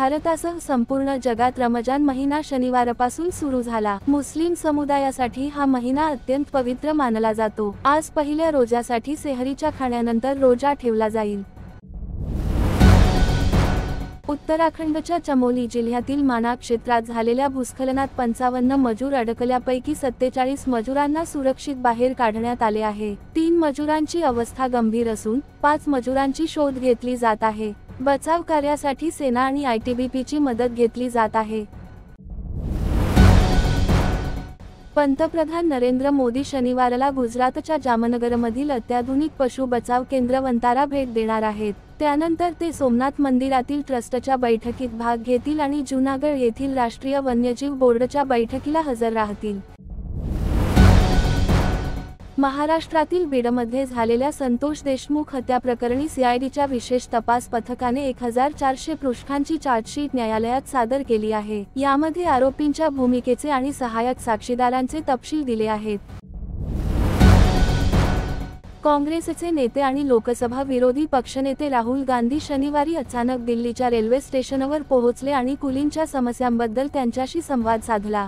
भारतासह संपूर्ण जगात रमजान महिना शनिवारपासून सुरू झाला। मुस्लिम समुदायासाठी हा महिना अत्यंत पवित्र मानला जातो। आज पहिल्या रोजासाठी सेहरीच्या खाण्यानंतर रोजा ठेवला जाईल। उत्तराखंडच्या चमोली जिल्ह्यातील माना क्षेत्रात झालेल्या भूस्खलनात 55 मजूर अडकल्यापैकी 47 मजुरांना सुरक्षित बाहेर काढण्यात आले आहे। 3 मजुरांची अवस्था गंभीर असून 5 मजुरांची शोध घेतली जात आहे। बचाव कार्यासाठी सेना आणि आयटीबीपीची मदत घेतली जात आहे। पंतप्रधान नरेंद्र मोदी शनिवारला गुजरातच्या जामनगरमधील अत्याधुनिक पशु बचाव केंद्र वंतारा भेट देणार आहेत। त्यानंतर ते सोमनाथ मंदिरातील ट्रस्टच्या बैठकीत भाग घेतील आणि जुनागढ येथील राष्ट्रीय वन्यजीव बोर्डच्या बैठकीला हजर राहतील। महाराष्ट्रातील बीडमध्ये झालेल्या संतोष देशमुख हत्या प्रकरणी सीआयडीच्या विशेष तपास पथकाने 1400 पृष्ठांची चार्जशीट न्यायालयात सादर केली आहे। यामध्ये आरोपींच्या भूमिकेचे आणि सहाय्यक साक्षीदारांचे तपशील दिले आहेत। काँग्रेसचे नेते आणि लोकसभा विरोधी पक्षनेते राहुल गांधी शनिवारी अचानक दिल्लीच्या रेल्वे स्टेशनवर पोहोचले आणि कुलींच्या समस्यांबद्दल त्यांच्याशी संवाद साधला।